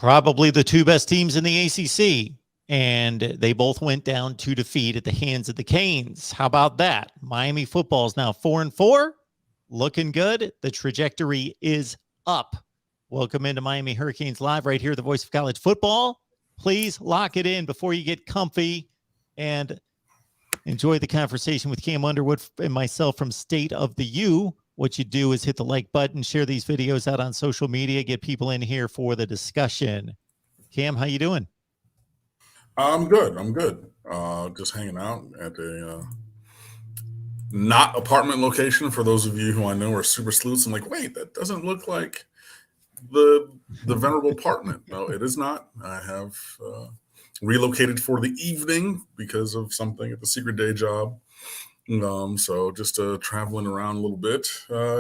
Probably the two best teams in the ACC, and they both went down to defeat at the hands of the Canes. How about that? Miami football is now 4-4, looking good. The trajectory is up. Welcome into Miami Hurricanes Live right here, the voice of college football. Please lock it in before you get comfy and enjoy the conversation with Cam Underwood and myself from State of the U. What you do is hit the like button, share these videos out on social media, get people in here for the discussion. Cam, how you doing? I'm good. Just hanging out at a not apartment location. For those of you who I know are super sleuths, I'm like, wait, that doesn't look like the venerable apartment. No, it is not. I have relocated for the evening because of something at the secret day job. So just traveling around a little bit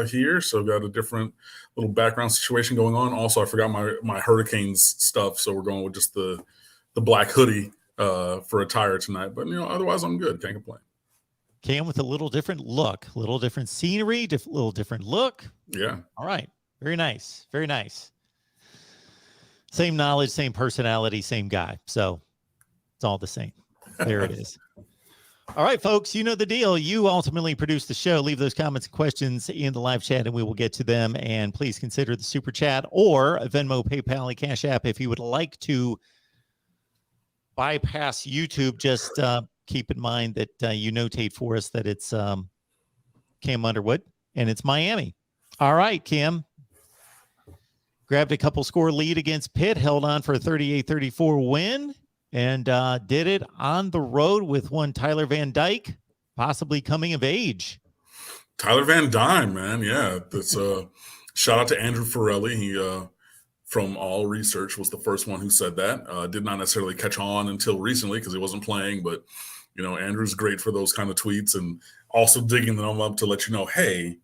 here. So got a different little background situation going on. Also, I forgot my Hurricanes stuff, so we're going with just the black hoodie for attire tonight. But otherwise I'm good. Can't complain. Cam with a little different look, a little different scenery, little different look. Yeah. All right. Very nice. Very nice. Same knowledge, same personality, same guy. So it's all the same. There it is. All right, folks, you know the deal. You ultimately produce the show. Leave those comments and questions in the live chat, and we will get to them. And please consider the Super Chat or Venmo, PayPal, and Cash App if you would like to bypass YouTube. Just keep in mind that you notate for us that it's Cam Underwood, and it's Miami. All right, Cam. Grabbed a couple score lead against Pitt, held on for a 38-34 win. And did it on the road with one Tyler Van Dyke, possibly coming of age. Tyler Van Dyke, man. Yeah. That's shout out to Andrew Farelli. He, from All Research, was the first one who said that. Did not necessarily catch on until recently because he wasn't playing. But, Andrew's great for those kind of tweets and also digging them up to let you know, hey,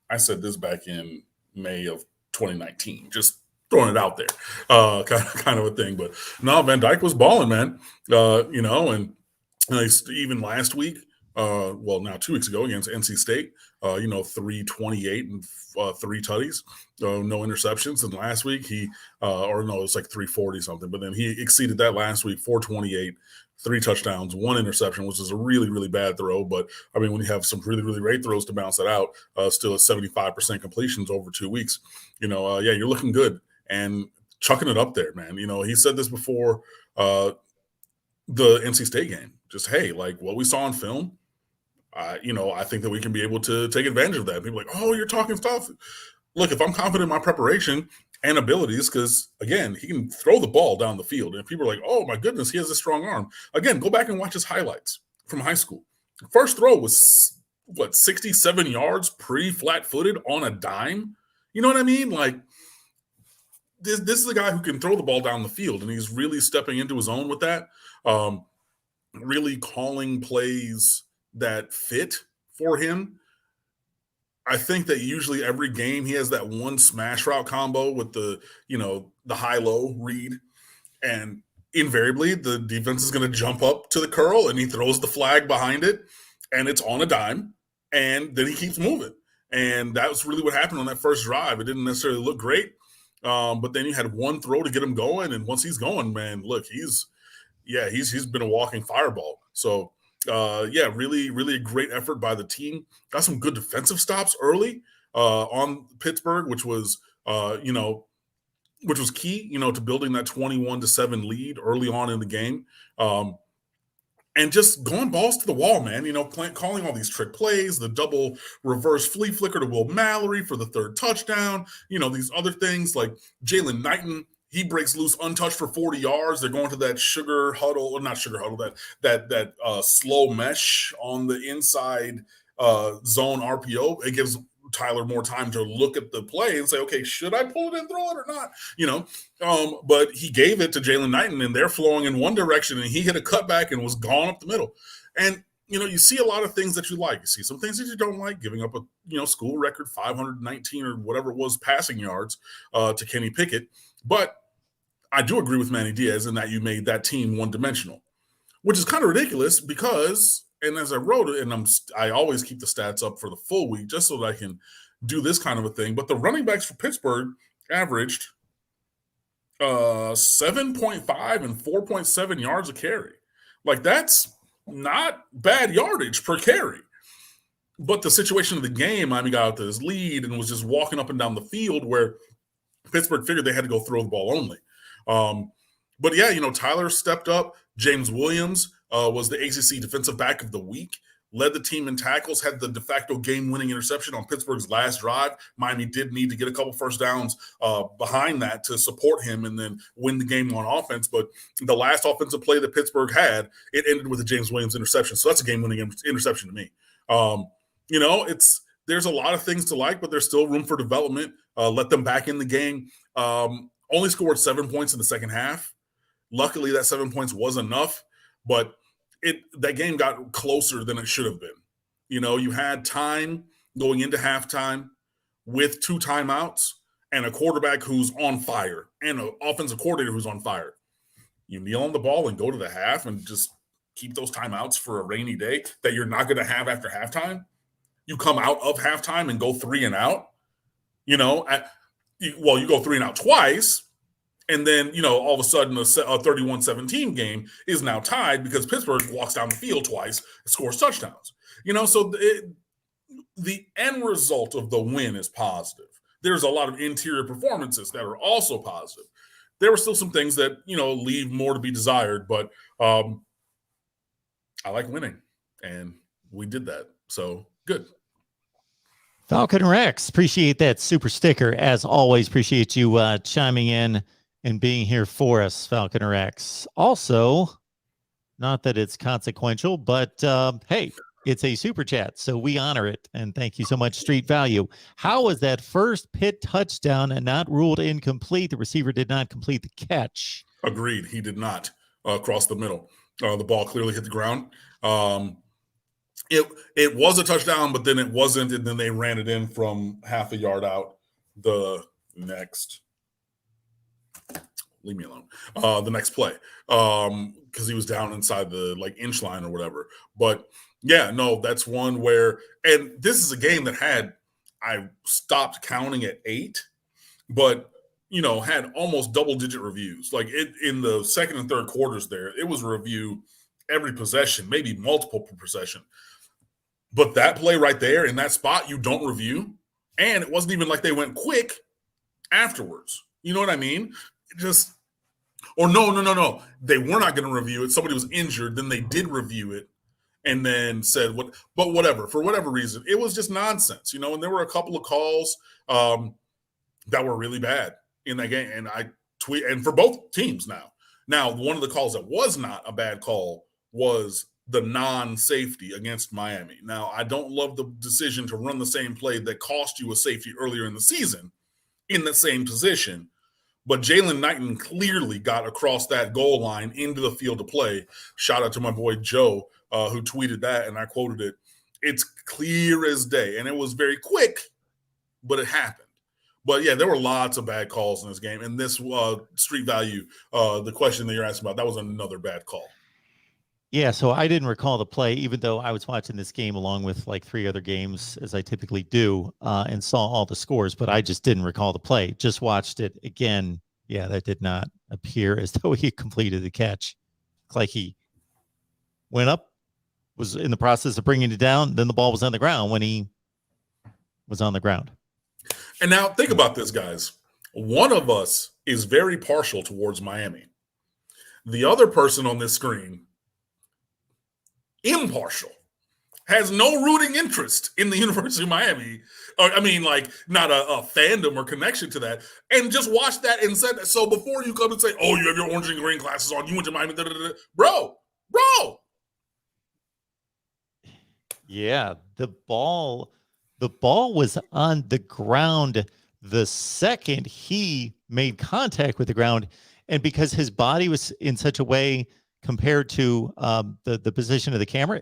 I said this back in May of 2019. Just throwing it out there, kind of a thing. But no, Van Dyke was balling, man. And even last week, now 2 weeks ago against NC State, 328 and 3 tutties, no interceptions. And last week it was like 340 something. But then he exceeded that last week, 428, 3 touchdowns, 1 interception, which is a really, really bad throw. But I mean, when you have some really, really great throws to bounce it out, still at 75% completions over 2 weeks, you're looking good. And chucking it up there, man. He said this before the NC State game. Just, hey, like what we saw on film, I think that we can be able to take advantage of that. People are like, oh, you're talking stuff. Look, if I'm confident in my preparation and abilities, because, again, he can throw the ball down the field. And people are like, oh, my goodness, he has a strong arm. Again, go back and watch his highlights from high school. First throw was, 67 yards, pretty flat-footed on a dime? You know what I mean? Like, this is a guy who can throw the ball down the field, and he's really stepping into his own with that, really calling plays that fit for him. I think that usually every game he has that one smash route combo with the high-low read, and invariably the defense is going to jump up to the curl, and he throws the flag behind it, and it's on a dime, and then he keeps moving. And that was really what happened on that first drive. It didn't necessarily look great. But then you had one throw to get him going, and once he's going, man, look, he's been a walking fireball. So really, really a great effort by the team. Got some good defensive stops early on Pittsburgh, which was key, to building that 21-7 lead early on in the game. And just going balls to the wall, man, calling all these trick plays, the double reverse flea flicker to Will Mallory for the 3rd touchdown, these other things like Jalen Knighton, he breaks loose untouched for 40 yards. They're going to that that slow mesh on the inside zone RPO. It gives Tyler more time to look at the play and say, okay, should I pull it and throw it or not? But he gave it to Jalen Knighton, and they're flowing in one direction, and he hit a cutback and was gone up the middle. And, you see a lot of things that you like. You see some things that you don't like, giving up a, school record 519 or whatever it was passing yards to Kenny Pickett. But I do agree with Manny Diaz in that you made that team one-dimensional, which is kind of ridiculous because – and as I wrote it, and I always keep the stats up for the full week just so that I can do this kind of a thing. But the running backs for Pittsburgh averaged 7.5 and 4.7 yards a carry. Like, that's not bad yardage per carry. But the situation of the game, Miami got out to this lead and was just walking up and down the field where Pittsburgh figured they had to go throw the ball only. But yeah, Tyler stepped up. James Williams was the ACC Defensive Back of the Week, led the team in tackles, had the de facto game-winning interception on Pittsburgh's last drive. Miami did need to get a couple first downs behind that to support him and then win the game on offense. But the last offensive play that Pittsburgh had, it ended with a James Williams interception. So that's a game-winning interception to me. There's a lot of things to like, but there's still room for development. Let them back in the game. Only scored 7 points in the second half. Luckily, that 7 points was enough, but that game got closer than it should have been. You had time going into halftime with 2 timeouts and a quarterback who's on fire and an offensive coordinator who's on fire. You kneel on the ball and go to the half and just keep those timeouts for a rainy day that you're not going to have after halftime. You come out of halftime and go 3 and out. You go 3 and out twice. And then, all of a sudden a 31-17 game is now tied because Pittsburgh walks down the field twice and scores touchdowns. So the end result of the win is positive. There's a lot of interior performances that are also positive. There were still some things that, leave more to be desired, but I like winning, and we did that. So good. Falcon Rex, appreciate that super sticker. As always, appreciate you chiming in and being here for us, Falcon Rex. Also, not that it's consequential, but hey, it's a super chat, so we honor it. And thank you so much, Street Value. How was that first Pitt touchdown and not ruled incomplete? The receiver did not complete the catch. Agreed. He did not cross the middle. The ball clearly hit the ground. It was a touchdown, but then it wasn't, and then they ran it in from half a yard out the next. Leave me alone. The next play, because he was down inside the inch line or whatever. But yeah, no, that's one where, and this is a game that I stopped counting at 8, but had almost double-digit reviews. Like in the second and third quarters, it was a review every possession, maybe multiple per possession. But that play right there in that spot, you don't review, and it wasn't even like they went quick afterwards. You know what I mean? No. They were not going to review it. Somebody was injured. Then they did review it and then said, but whatever, for whatever reason, it was just nonsense, and there were a couple of calls that were really bad in that game. And I tweet, and for both teams now, one of the calls that was not a bad call was the non-safety against Miami. Now, I don't love the decision to run the same play that cost you a safety earlier in the season in the same position. But Jalen Knighton clearly got across that goal line into the field of play. Shout out to my boy Joe, who tweeted that, and I quoted it. It's clear as day, and it was very quick, but it happened. But yeah, there were lots of bad calls in this game. And this Street Value, the question that you're asking about, that was another bad call. Yeah, so I didn't recall the play, even though I was watching this game along with 3 other games, as I typically do, and saw all the scores, but I just didn't recall the play. Just watched it again. Yeah, that did not appear as though he completed the catch. It's like he went up, was in the process of bringing it down, then the ball was on the ground when he was on the ground. And now think about this, guys. One of us is very partial towards Miami. The other person on this screen, impartial, has no rooting interest in the University of Miami. Not a fandom or connection to that. And just watch that and said that. So before you come and say, oh, you have your orange and green glasses on, you went to Miami, bro. Yeah, the ball was on the ground the second he made contact with the ground. And because his body was in such a way compared to the position of the camera,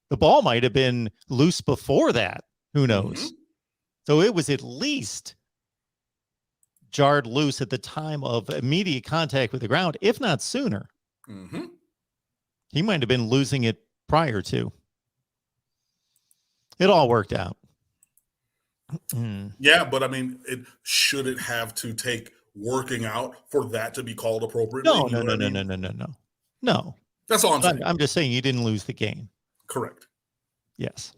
the ball might have been loose before that. Who knows? Mm-hmm. So it was at least jarred loose at the time of immediate contact with the ground, if not sooner. Mm-hmm. He might have been losing it prior to. It all worked out. Yeah, but should it have to take working out for that to be called appropriately. No, You know no, what no, I no, mean? no, no, no, no. No. That's all I'm saying. I'm just saying you didn't lose the game. Correct. Yes.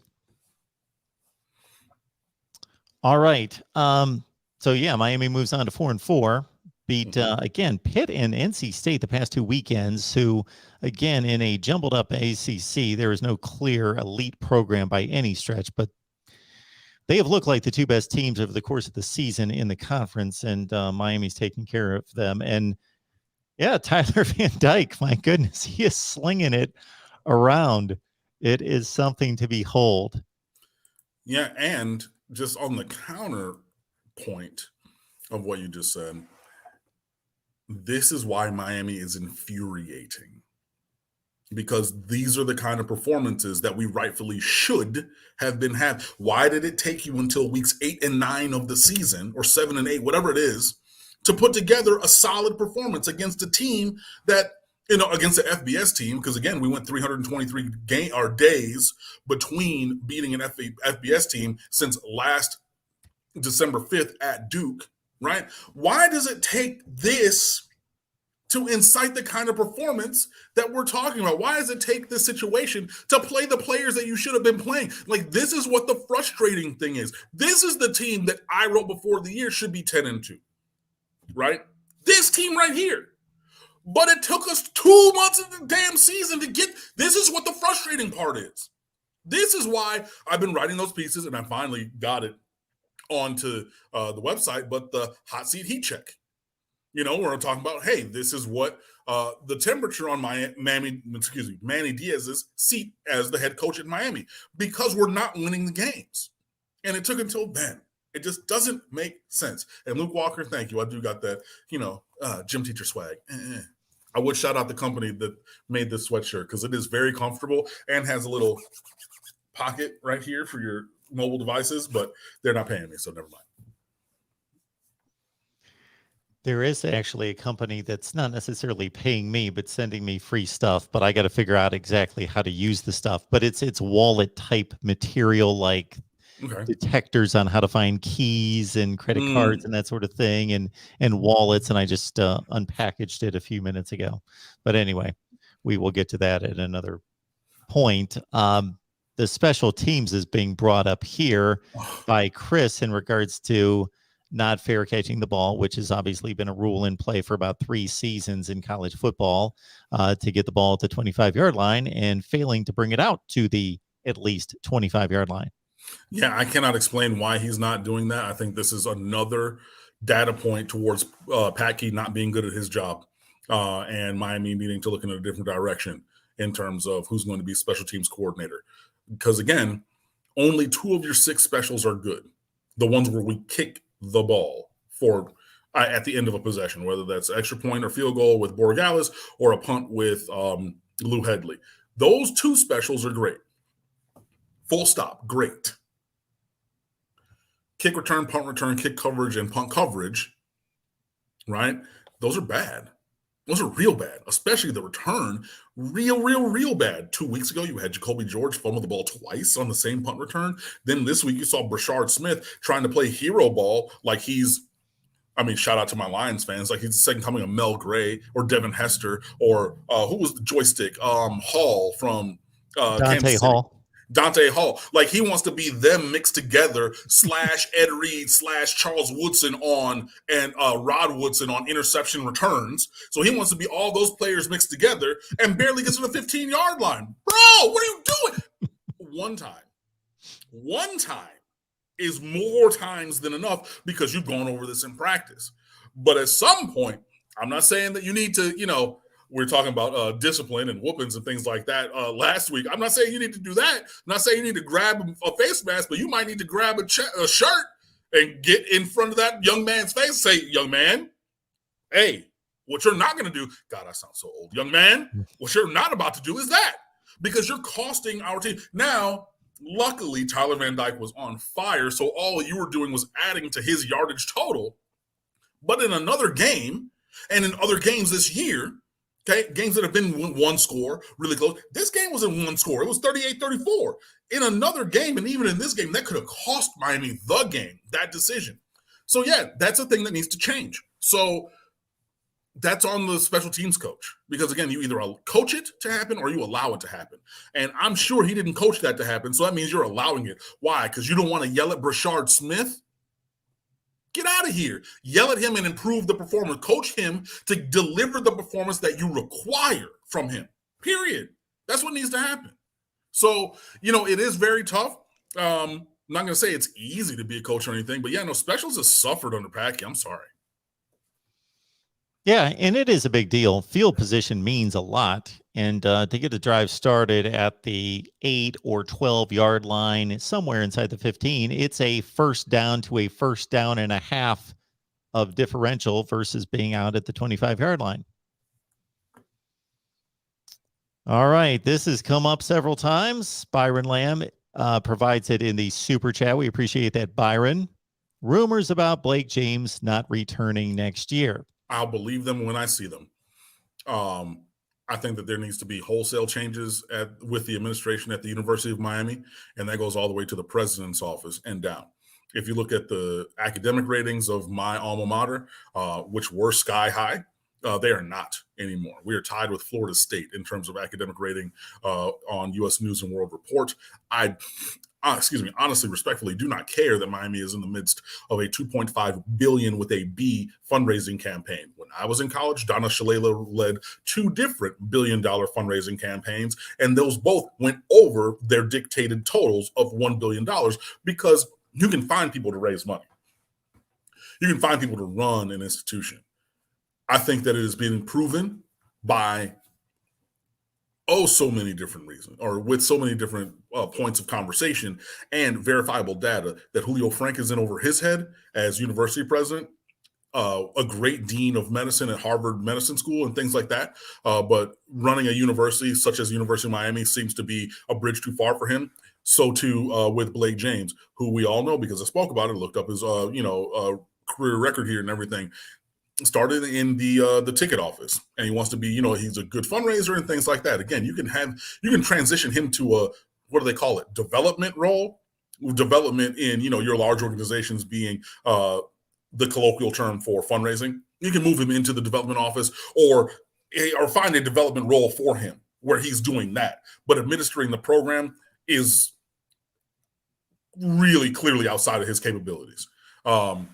All right. So yeah, Miami moves on to 4-4. Beat again Pitt and NC State the past 2 weekends. Who again in a jumbled up ACC, there is no clear elite program by any stretch, but they have looked like the 2 best teams over the course of the season in the conference, and Miami's taking care of them. And yeah, Tyler Van Dyke, my goodness, he is slinging it around. It is something to behold. Yeah, and just on the counter point of what you just said, this is why Miami is infuriating. Because these are the kind of performances that we rightfully should have been had. Why did it take you until weeks 8 and 9 of the season, or 7 and 8, whatever it is, to put together a solid performance against a team that, against the FBS team? Because again, we went 323 days between beating an FBS team since last December 5th at Duke, right? Why does it take this to incite the kind of performance that we're talking about? Why does it take this situation to play the players that you should have been playing? Like, this is what the frustrating thing is. This is the team that I wrote before the year should be 10-2, right? This team right here. But it took us 2 months of the damn season to get. This is what the frustrating part is. This is why I've been writing those pieces, and I finally got it onto the website, but the hot seat heat check. Where I'm talking about, hey, this is what the temperature on Manny Diaz's seat as the head coach at Miami, because we're not winning the games. And it took until then. It just doesn't make sense. And Luke Walker, thank you. I do got that, gym teacher swag. I would shout out the company that made this sweatshirt, because it is very comfortable and has a little pocket right here for your mobile devices, but they're not paying me, so never mind. There is actually a company that's not necessarily paying me, but sending me free stuff. But I got to figure out exactly how to use the stuff. But it's wallet type material, like detectors on how to find keys and credit cards and that sort of thing, and wallets. And I just unpackaged it a few minutes ago. But anyway, we will get to that at another point. The special teams is being brought up here by Chris in regards to not fair catching the ball, which has obviously been a rule in play for about 3 seasons in college football, to get the ball at the 25-yard line and failing to bring it out to the at least 25-yard line. Yeah, I cannot explain why he's not doing that. I think this is another data point towards Pat Key not being good at his job, and Miami needing to look in a different direction in terms of who's going to be special teams coordinator. Because again, only 2 of your 6 specials are good. The ones where we kick the ball for at the end of a possession, whether that's extra point or field goal with Borregales or a punt with Lou Headley. Those 2 specials are great. Full stop. Great. Kick return, punt return, kick coverage, and punt coverage, right? Those are bad. Those are real bad, especially the return. Real bad. 2 weeks ago, you had Jacoby George fumble the ball twice on the same punt return. Then this week, you saw Brashard Smith trying to play hero ball like shout out to my Lions fans, like he's the second coming of Mel Gray or Devin Hester or who was the joystick? Hall from Dante Hall. Dante Hall. Like, he wants to be them mixed together / Ed Reed / Charles Woodson and Rod Woodson on interception returns. So he wants to be all those players mixed together and barely gets to the 15-yard line. Bro, what are you doing? One time is more times than enough, because you've gone over this in practice. But at some point, I'm not saying that you need to, we're talking about discipline and whoopings and things like that last week. I'm not saying you need to do that. I'm not saying you need to grab a face mask, but you might need to grab a shirt and get in front of that young man's face and say, young man, hey, what you're not going to do, God, I sound so old. Young man, what you're not about to do is that, because you're costing our team. Now, luckily, Tyler Van Dyke was on fire, so all you were doing was adding to his yardage total. But in another game, and in other games this year, okay, games that have been 1 score, really close. This game was in 1 score. It was 38-34. In another game, and even in this game, that could have cost Miami the game, that decision. So, yeah, that's a thing that needs to change. So that's on the special teams coach, because again, you either coach it to happen or you allow it to happen. And I'm sure he didn't coach that to happen. So that means you're allowing it. Why? Because you don't want to yell at Brashard Smith. Get out of here. Yell at him and improve the performance. Coach him to deliver the performance that you require from him. Period. That's what needs to happen. So, it is very tough. I'm not going to say it's easy to be a coach or anything, but yeah, no, specials has suffered under Packy. I'm sorry. Yeah, and it is a big deal. Field position means a lot. And to get the drive started at the 8 or 12-yard line, somewhere inside the 15, it's a first down to a first down and a half of differential versus being out at the 25-yard line. All right, this has come up several times. Byron Lamb provides it in the super chat. We appreciate that, Byron. Rumors about Blake James not returning next year. I'll believe them when I see them. I think that there needs to be wholesale changes with the administration at the University of Miami, and that goes all the way to the president's office and down. If you look at the academic ratings of my alma mater, which were sky high, they are not anymore. We are tied with Florida State in terms of academic rating on U.S. News and World Report. Honestly, respectfully, do not care that Miami is in the midst of a $2.5 billion with a B fundraising campaign. When I was in college, Donna Shalala led 2 different billion-dollar fundraising campaigns, and those both went over their dictated totals of $1 billion because you can find people to raise money. You can find people to run an institution. I think that it is being proven by so many different reasons, or with so many different points of conversation and verifiable data, that Julio Frank is in over his head as university president, a great dean of medicine at Harvard Medicine School and things like that. But running a university such as University of Miami seems to be a bridge too far for him. So too with Blake James, who we all know because I spoke about it, looked up his career record here and everything. Started in the ticket office, and he wants to be, he's a good fundraiser and things like that. Again, you can transition him to a, what do they call it, development role, development in, your large organizations being the colloquial term for fundraising. You can move him into the development office or find a development role for him where he's doing that. But administering the program is really clearly outside of his capabilities. And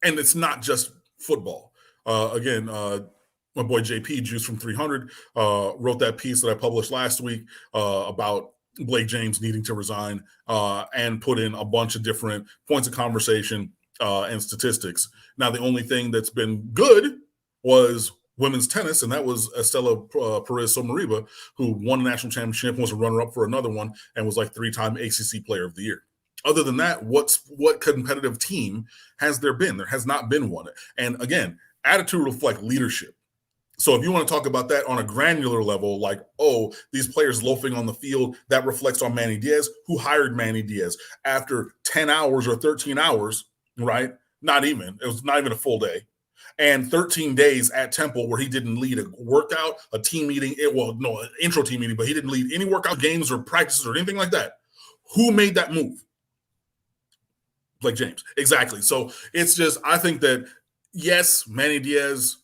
it's not just football. Again, my boy JP, Juice from 300, wrote that piece that I published last week about Blake James needing to resign and put in a bunch of different points of conversation and statistics. Now, the only thing that's been good was women's tennis, and that was Estela Perez-Somariba, who won a national championship, was a runner-up for another one, and was like 3-time ACC Player of the Year. Other than that, what competitive team has there been? There has not been one. And again, attitude reflects leadership. So if you want to talk about that on a granular level, like, these players loafing on the field, that reflects on Manny Diaz. Who hired Manny Diaz? After 10 hours or 13 hours, right? It was not even a full day. And 13 days at Temple where he didn't lead a workout, a team meeting, an intro team meeting, but he didn't lead any workout games or practices or anything like that. Who made that move? Blake James. Exactly. So it's just, I think that, yes, Manny Diaz,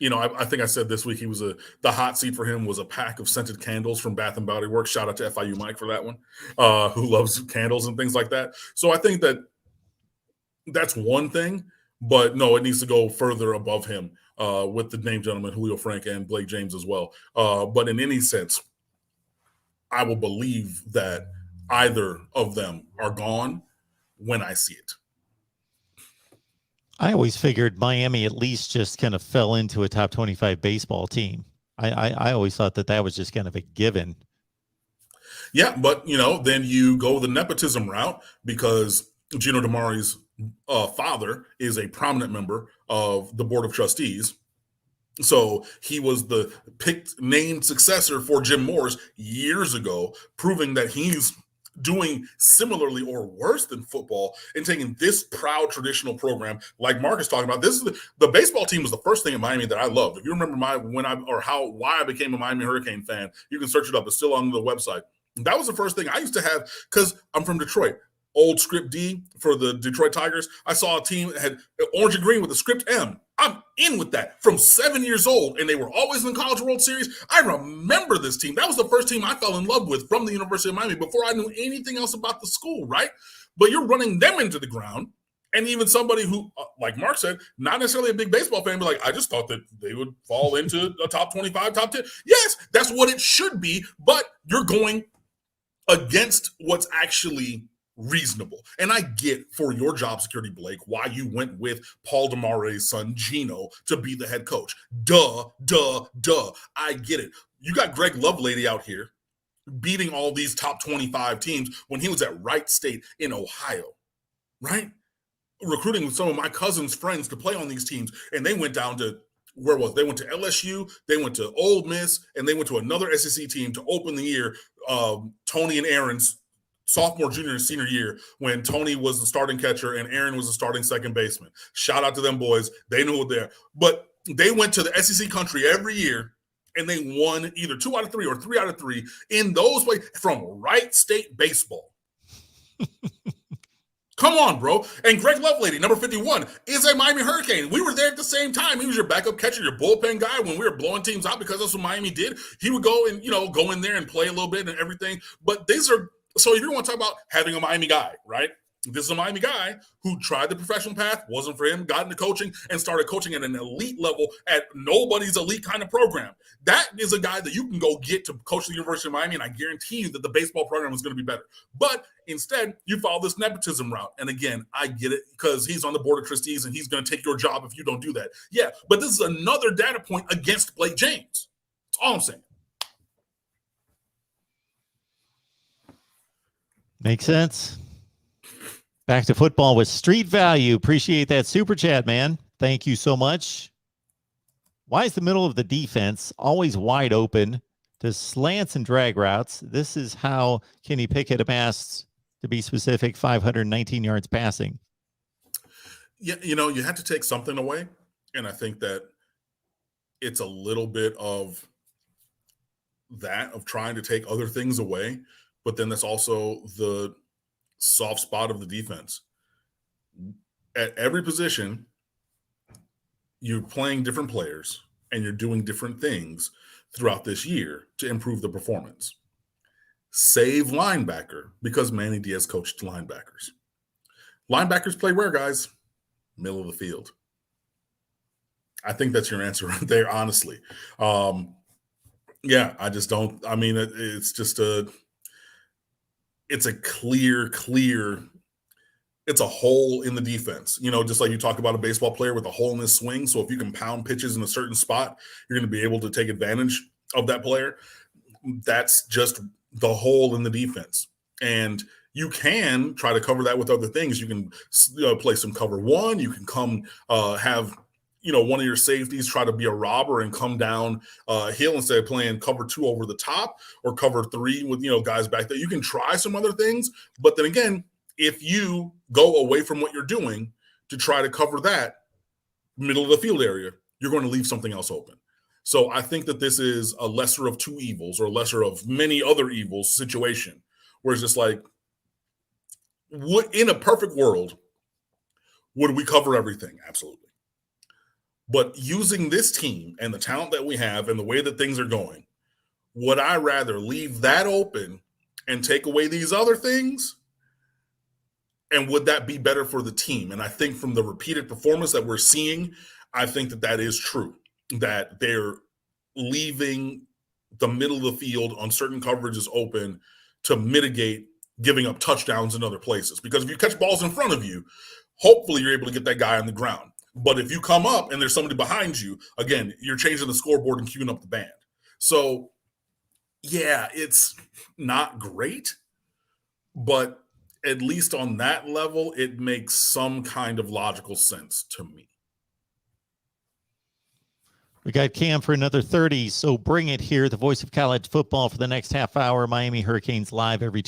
I think I said this week the hot seat for him was a pack of scented candles from Bath and Body Works. Shout out to FIU Mike for that one, who loves candles and things like that. So I think that that's one thing, but no, it needs to go further above him with the named gentleman, Julio Frank and Blake James as well. But in any sense, I will believe that either of them are gone when I see it. I always figured Miami at least just kind of fell into a top 25 baseball team. I always thought that was just kind of a given. Yeah, but, then you go the nepotism route because Gino DeMari's father is a prominent member of the Board of Trustees. So he was the named successor for Jim Morris years ago, proving that he's doing similarly or worse than football and taking this proud traditional program like Mark is talking about. This is the baseball team was the first thing in Miami that I loved. If you remember why I became a Miami Hurricane fan, you can search it up. It's still on the website. That was the first thing I used to have because I'm from Detroit. old script D for the Detroit Tigers. I saw a team that had orange and green with the script M. I'm in with that from 7 years old, and they were always in the College World Series. I remember this team. That was the first team I fell in love with from the University of Miami before I knew anything else about the school, right? But you're running them into the ground. And even somebody who, like Mark said, not necessarily a big baseball fan, but like, I just thought that they would fall into a top 25, top 10. Yes, that's what it should be, but you're going against what's actually reasonable. And I get for your job security, Blake, why you went with Paul DeMare's son, Gino, to be the head coach. Duh. I get it. You got Greg Lovelady out here beating all these top 25 teams when he was at Wright State in Ohio, right? Recruiting with some of my cousin's friends to play on these teams, and they went down to they went to LSU, they went to Ole Miss, and they went to another SEC team to open the year. Tony and Aaron's sophomore, junior, and senior year, when Tony was the starting catcher and Aaron was the starting second baseman. Shout out to them boys; they knew it there. But they went to the SEC country every year, and they won either 2 out of 3 or 3 out of 3 in those ways from Wright State baseball. Come on, bro. And Greg Lovelady, number 51, is a Miami Hurricane. We were there at the same time. He was your backup catcher, your bullpen guy when we were blowing teams out because that's what Miami did. He would go and, go in there and play a little bit and everything. But so if you want to talk about having a Miami guy, right? This is a Miami guy who tried the professional path, wasn't for him, got into coaching, and started coaching at an elite level at nobody's elite kind of program. That is a guy that you can go get to coach the University of Miami, and I guarantee you that the baseball program is going to be better. But instead, you follow this nepotism route. And again, I get it because he's on the board of trustees, and he's going to take your job if you don't do that. Yeah, but this is another data point against Blake James. That's all I'm saying. Makes sense. Back to football with Street Value. Appreciate that super chat, man. Thank you so much. Why is the middle of the defense always wide open to slants and drag routes? This is how Kenny Pickett amassed, to be specific, 519 yards passing. Yeah, you have to take something away. And I think that it's a little bit of that, of trying to take other things away. But then that's also the soft spot of the defense. At every position, you're playing different players and you're doing different things throughout this year to improve the performance. Save linebacker, because Manny Diaz coached linebackers. Linebackers play where, guys? Middle of the field. I think that's your answer right there, honestly. Yeah, I just don't. I mean, it's just it's a clear, it's a hole in the defense. Just like you talk about a baseball player with a hole in his swing. So if you can pound pitches in a certain spot, you're going to be able to take advantage of that player. That's just the hole in the defense. And you can try to cover that with other things. You can play some cover one. You can come have one of your safeties try to be a robber and come down hill instead of playing cover 2 over the top or cover 3 with, guys back there. You can try some other things. But then again, if you go away from what you're doing to try to cover that middle of the field area, you're going to leave something else open. So I think that this is a lesser of two evils or lesser of many other evils situation where it's just like, in a perfect world, would we cover everything? Absolutely. But using this team and the talent that we have and the way that things are going, would I rather leave that open and take away these other things? And would that be better for the team? And I think from the repeated performance that we're seeing, I think that that is true, that they're leaving the middle of the field on certain coverages open to mitigate giving up touchdowns in other places. Because if you catch balls in front of you, hopefully you're able to get that guy on the ground. But if you come up and there's somebody behind you, again, you're changing the scoreboard and queuing up the band. So, yeah, it's not great, but at least on that level, it makes some kind of logical sense to me. We got Cam for another 30, so bring it here. The voice of college football for the next half hour. Miami Hurricanes live every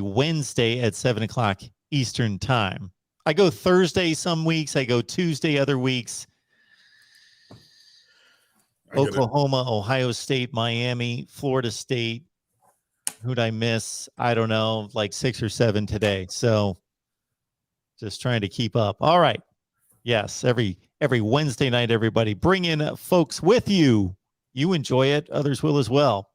Wednesday at 7 o'clock Eastern time. I go Thursday some weeks. I go Tuesday other weeks. Oklahoma, Ohio State, Miami, Florida State, Who'd I miss? I don't know, like 6 or 7 today. So just trying to keep up. All right. Yes, every Wednesday night, everybody bring in folks with you. You enjoy it, others will as well.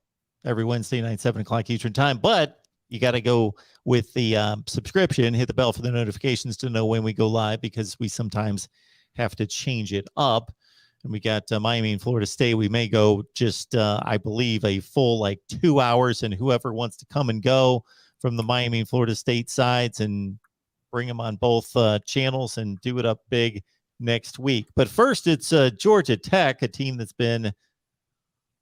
Every Wednesday night, 7:00 Eastern time. But you got to go with the subscription. Hit the bell for the notifications to know when we go live, because we sometimes have to change it up. And we got Miami and Florida State. We may go just, I believe, a full like 2 hours. And whoever wants to come and go from the Miami and Florida State sides, and bring them on both channels and do it up big next week. But first, it's Georgia Tech, a team that's been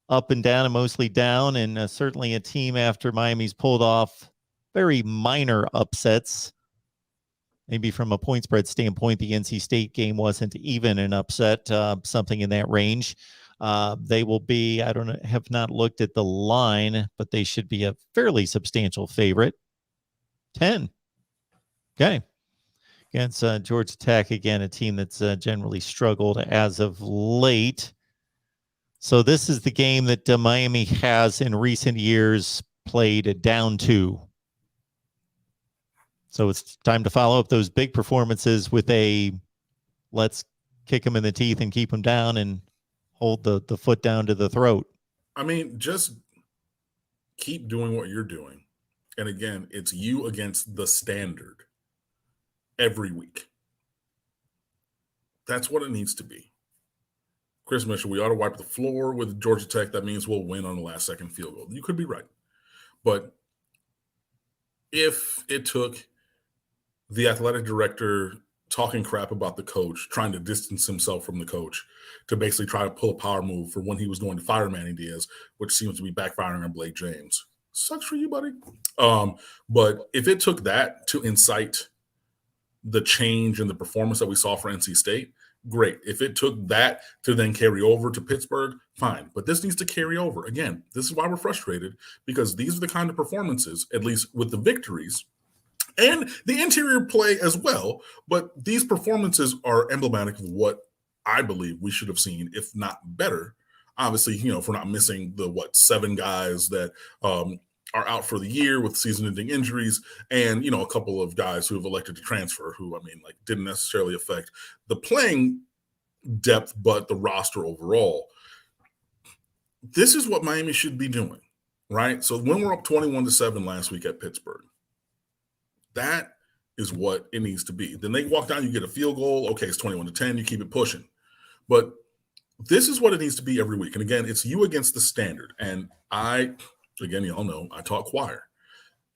up and down and mostly down, and certainly a team after Miami's pulled off very minor upsets. Maybe from a point spread standpoint, the NC State game wasn't even an upset, something in that range. They will be, I don't know, have not looked at the line, but they should be a fairly substantial favorite. 10. Okay. Against Georgia Tech, again, a team that's generally struggled as of late. So this is the game that Miami has in recent years played down to. So it's time to follow up those big performances with a let's kick them in the teeth and keep them down and hold the foot down to the throat. I mean, just keep doing what you're doing. And again, it's you against the standard every week. That's what it needs to be. Chris Mitchell, we ought to wipe the floor with Georgia Tech. That means we'll win on the last second field goal. You could be right. But if it took the athletic director talking crap about the coach, trying to distance himself from the coach, to basically try to pull a power move for when he was going to fire Manny Diaz, which seems to be backfiring on Blake James. Sucks for you, buddy. But if it took that to incite the change in the performance that we saw for NC State, great. If it took that to then carry over to Pittsburgh, fine. But this needs to carry over. Again, this is why we're frustrated, because these are the kind of performances, at least with the victories and the interior play as well. But these performances are emblematic of what I believe we should have seen, if not better. Obviously, if we're not missing the 7 guys that are out for the year with season-ending injuries, and a couple of guys who have elected to transfer, who didn't necessarily affect the playing depth, but the roster overall. This is what Miami should be doing, right? So when we're up 21-7 last week at Pittsburgh, that is what it needs to be. Then they walk down, you get a field goal. Okay, it's 21-10. You keep it pushing, but this is what it needs to be every week. And again, it's you against the standard. And again, y'all know I taught choir.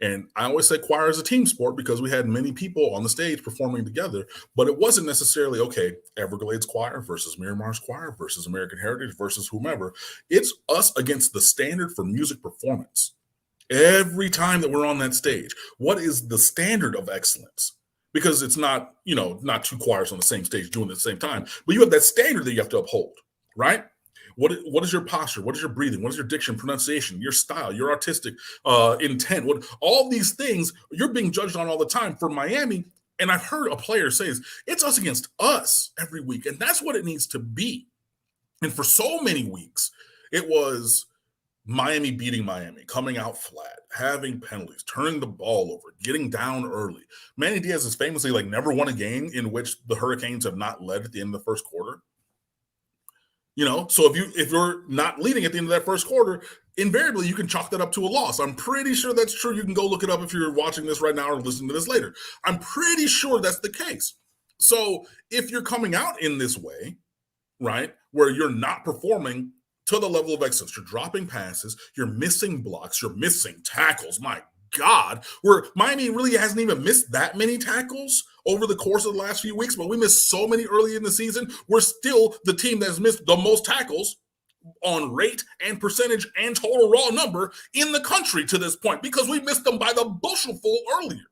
And I always say choir is a team sport because we had many people on the stage performing together, but it wasn't necessarily, okay, Everglades Choir versus Miramar's Choir versus American Heritage versus whomever. It's us against the standard for music performance. Every time that we're on that stage, what is the standard of excellence? Because it's not, not 2 choirs on the same stage doing it at the same time, but you have that standard that you have to uphold, right? What is your posture? What is your breathing? What is your diction, pronunciation, your style, your artistic intent? All these things you're being judged on all the time for Miami. And I've heard a player say, it's us against us every week. And that's what it needs to be. And for so many weeks, it was Miami beating Miami, coming out flat, having penalties, turning the ball over, getting down early. Manny Diaz has famously never won a game in which the Hurricanes have not led at the end of the first quarter. So if you're not leading at the end of that first quarter, invariably you can chalk that up to a loss. I'm pretty sure that's true. You can go look it up if you're watching this right now or listening to this later. I'm pretty sure that's the case. So if you're coming out in this way, right, where you're not performing to the level of excellence, you're dropping passes, you're missing blocks, you're missing tackles, my God, where Miami really hasn't even missed that many tackles over the course of the last few weeks, but we missed so many early in the season. We're still the team that's missed the most tackles on rate and percentage and total raw number in the country to this point, because we missed them by the bushelful earlier.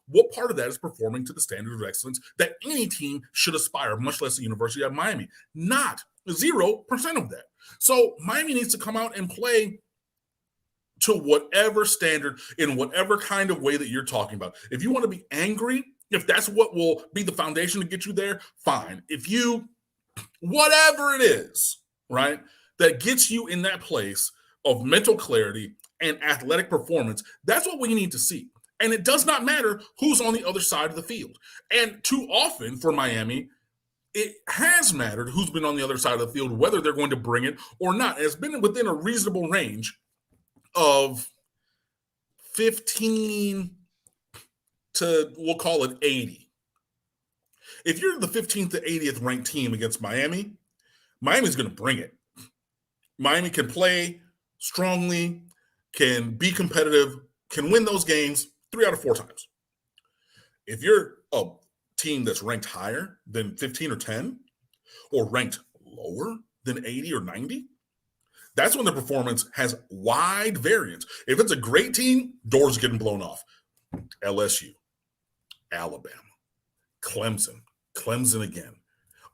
What part of that is performing to the standard of excellence that any team should aspire, much less the University of Miami? Not 0% of that. So Miami needs to come out and play to whatever standard, in whatever kind of way that you're talking about. If you want to be angry, if that's what will be the foundation to get you there, fine. If you, whatever it is, right, that gets you in that place of mental clarity and athletic performance, that's what we need to see. And it does not matter who's on the other side of the field. And too often for Miami, it has mattered who's been on the other side of the field, whether they're going to bring it or not. It's been within a reasonable range of 15 to, we'll call it 80. If you're the 15th to 80th ranked team against Miami, Miami's going to bring it. Miami can play strongly, can be competitive, can win those games 3 out of 4 times. If you're a team that's ranked higher than 15 or 10, or ranked lower than 80 or 90, that's when the performance has wide variance. If it's a great team, doors are getting blown off. LSU, Alabama, Clemson again.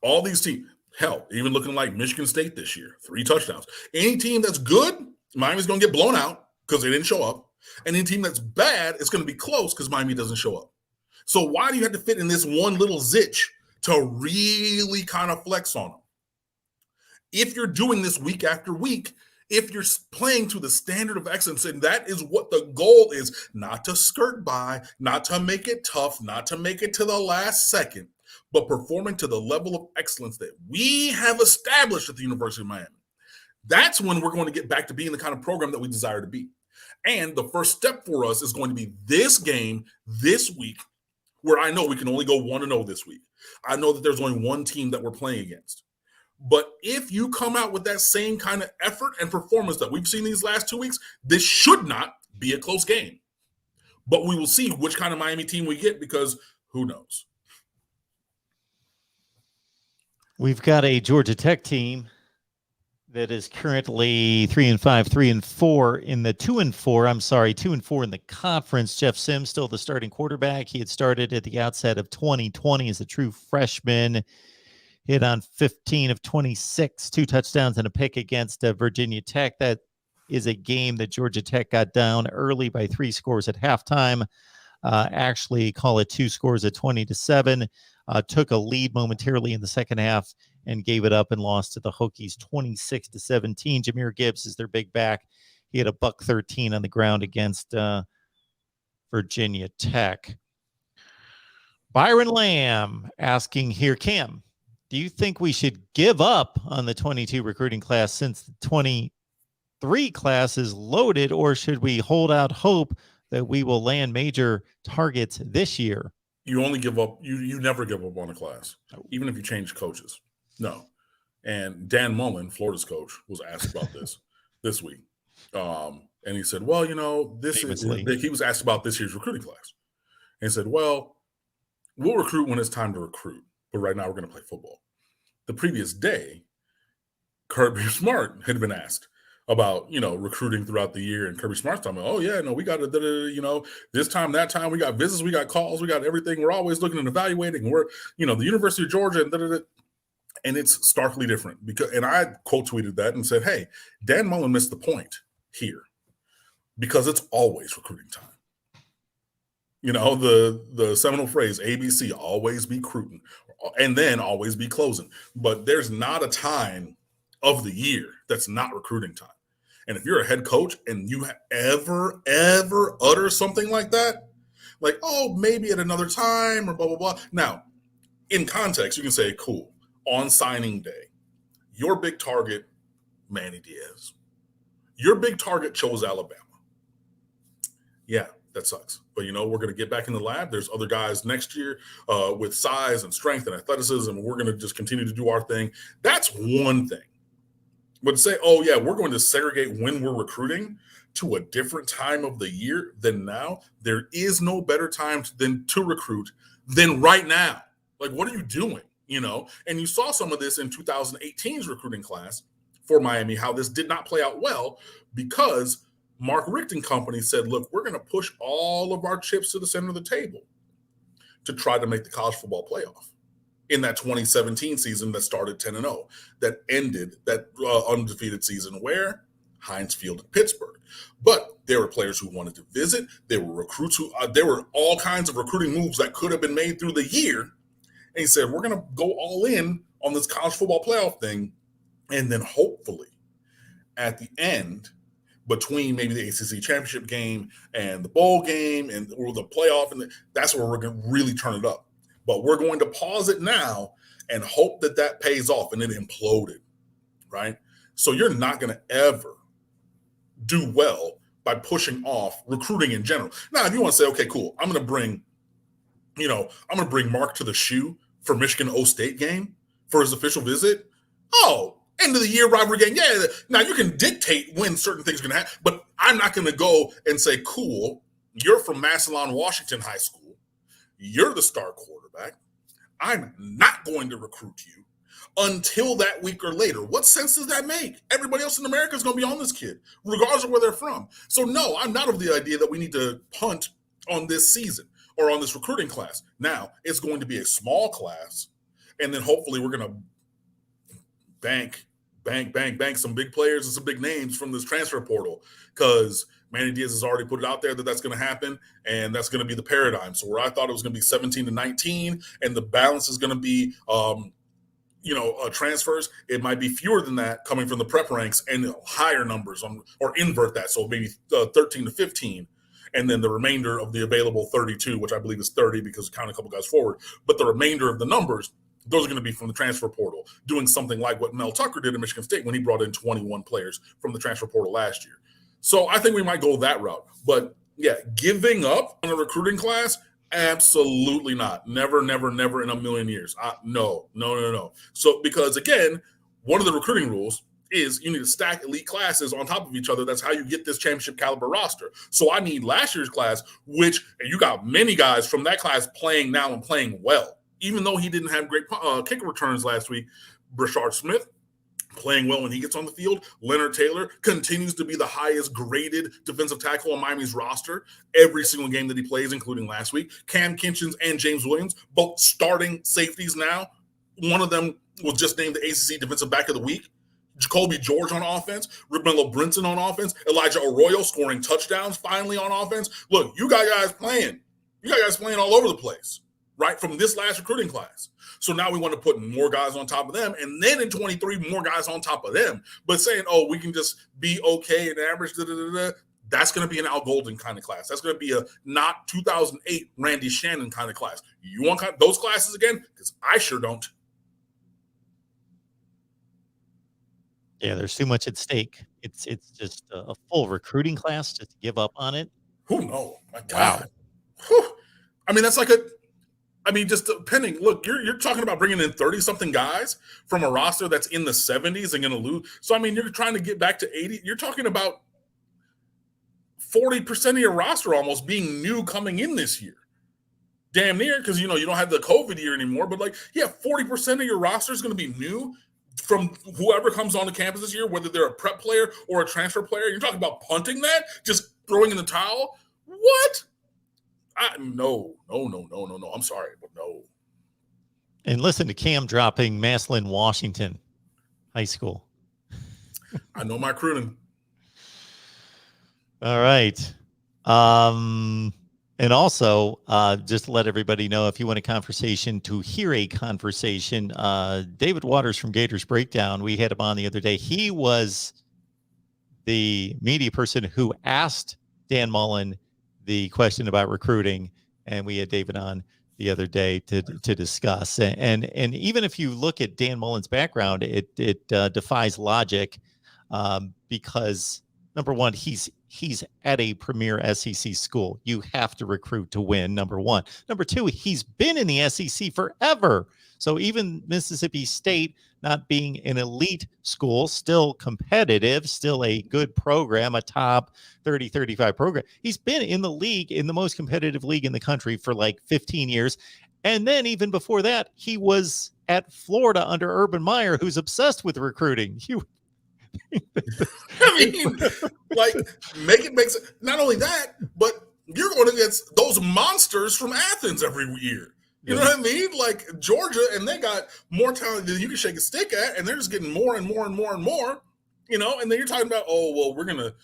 All these teams, hell, even looking like Michigan State this year, 3 touchdowns. Any team that's good, Miami's going to get blown out because they didn't show up. And any team that's bad, it's going to be close because Miami doesn't show up. So why do you have to fit in this one little zitch to really kind of flex on them? If you're doing this week after week, if you're playing to the standard of excellence, and that is what the goal is, not to skirt by, not to make it tough, not to make it to the last second, but performing to the level of excellence that we have established at the University of Miami. That's when we're going to get back to being the kind of program that we desire to be. And the first step for us is going to be this game this week, where I know we can only go 1-0 this week. I know that there's only one team that we're playing against. But if you come out with that same kind of effort and performance that we've seen these last 2 weeks, this should not be a close game. But we will see which kind of Miami team we get, because who knows? We've got a Georgia Tech team that is currently 3-5, 3-4 in the 2-4. I'm sorry, 2-4 in the conference. Jeff Sims still the starting quarterback. He had started at the outset of 2020 as a true freshman. Hit on 15 of 26, 2 touchdowns and a pick against Virginia Tech. That is a game that Georgia Tech got down early by 3 scores at halftime. Actually, call it 2 scores at 20-7. Took a lead momentarily in the second half and gave it up and lost to the Hokies 26-17. Jahmyr Gibbs is their big back. He had a $113 on the ground against Virginia Tech. Byron Lamb asking here, Cam, do you think we should give up on the 22 recruiting class since the 23 class is loaded, or should we hold out hope that we will land major targets this year? You only give up. You never give up on a class, even if you change coaches. No. And Dan Mullen, Florida's coach, was asked about this week. And he said, well, he was asked about this year's recruiting class. And he said, well, we'll recruit when it's time to recruit, but right now we're going to play football. The previous day, Kirby Smart had been asked about, recruiting throughout the year, and Kirby Smart's talking about, oh yeah, no, we got to, this time, that time, we got visits, we got calls, we got everything. We're always looking and evaluating. We're, the University of Georgia, and it's starkly different and I quote tweeted that and said, hey, Dan Mullen missed the point here, because it's always recruiting time. The seminal phrase, ABC, always be recruiting, and then always be closing. But there's not a time of the year that's not recruiting time. And if you're a head coach and you ever utter something like that, like, oh, maybe at another time or blah, blah, blah. Now, in context, you can say, cool, on signing day, your big target, Manny Diaz. Your big target chose Alabama. Yeah, that sucks. But, we're going to get back in the lab. There's other guys next year with size and strength and athleticism, and we're going to just continue to do our thing. That's one thing. But to say, oh, yeah, we're going to segregate when we're recruiting to a different time of the year than now, there is no better time to recruit than right now. Like, what are you doing? And you saw some of this in 2018's recruiting class for Miami, how this did not play out well because Mark Richt and company said, look, we're going to push all of our chips to the center of the table to try to make the college football playoff in that 2017 season that started 10-0, that ended that undefeated season where Heinz Field in Pittsburgh. But there were players who wanted to visit. There were recruits there were all kinds of recruiting moves that could have been made through the year. And he said, we're going to go all in on this college football playoff thing. And then hopefully at the end, between maybe the ACC championship game and the bowl game or the playoff, and that's where we're going to really turn it up. But we're going to pause it now and hope that pays off, and it imploded, right? So you're not going to ever do well by pushing off recruiting in general. Now, if you want to say, okay, cool, I'm going to bring Mark to the shoe for Michigan O State game for his official visit. Oh, end of the year rivalry game. Yeah. Now you can dictate when certain things are going to happen, but I'm not going to go and say, cool, you're from Massillon, Washington High School. You're the star quarterback. I'm not going to recruit you until that week or later. What sense does that make? Everybody else in America is going to be on this kid, regardless of where they're from. So no, I'm not of the idea that we need to punt on this season or on this recruiting class. Now, it's going to be a small class, and then hopefully we're going to bank some big players and some big names from this transfer portal, because Manny Diaz has already put it out there that that's going to happen, and that's going to be the paradigm. So where I thought it was going to be 17-19 and the balance is going to be transfers, it might be fewer than that coming from the prep ranks and higher numbers or invert that. So maybe 13-15. And then the remainder of the available 32, which I believe is 30 because count a couple guys forward. But the remainder of the numbers, those are going to be from the transfer portal, doing something like what Mel Tucker did at Michigan State when he brought in 21 players from the transfer portal last year. So I think we might go that route. But, yeah, giving up on a recruiting class, absolutely not. Never in a million years. No. So because, again, one of the recruiting rules is you need to stack elite classes on top of each other. That's how you get this championship caliber roster. So I need last year's class, and you got many guys from that class playing now and playing well. Even though he didn't have great kicker returns last week, Brashard Smith playing well when he gets on the field. Leonard Taylor continues to be the highest graded defensive tackle on Miami's roster every single game that he plays, including last week. Cam Kinchins and James Williams, both starting safeties now. One of them was just named the ACC Defensive Back of the Week. Colby George on offense, Rick-Melo Brinson on offense, Elijah Arroyo scoring touchdowns finally on offense. Look, you got guys playing. You got guys playing all over the place, right, from this last recruiting class. So now we want to put more guys on top of them, and then in 23, more guys on top of them. But saying, oh, we can just be okay and average, that's going to be an Al Golden kind of class. That's going to be a not 2008 Randy Shannon kind of class. You want those classes again? Because I sure don't. Yeah, there's too much at stake. It's just a full recruiting class just to give up on it. Who knows? My God. Wow. I mean, that's just depending. Look, you're talking about bringing in 30-something guys from a roster that's in the 70s and going to lose. So, I mean, you're trying to get back to 80. You're talking about 40% of your roster almost being new coming in this year. Damn near, because, you don't have the COVID year anymore. But, 40% of your roster is going to be new from whoever comes on the campus this year, whether they're a prep player or a transfer player. You're talking about punting that? Just throwing in the towel? What? No. I'm sorry, but no. And listen to Cam dropping Massillon, Washington High School. I know my recruiting. All right. And also, just to let everybody know, if you want to hear a conversation, David Waters from Gators Breakdown, we had him on the other day. He was the media person who asked Dan Mullen the question about recruiting, and we had David on the other day to discuss. And even if you look at Dan Mullen's background, it defies logic, because number one, he's at a premier SEC school. You have to recruit to win, number one. Number two, he's been in the SEC forever. So even Mississippi State not being an elite school, still competitive, still a good program, a top 30, 35 program. He's been in the league, in the most competitive league in the country for 15 years. And then even before that, he was at Florida under Urban Meyer, who's obsessed with recruiting. I mean, make it make sense. Not only that, but you're going against those monsters from Athens every year. You know what I mean? Georgia, and they got more talent than you can shake a stick at, and they're just getting more and more and more and more. And then you're talking about, oh, well, we're going to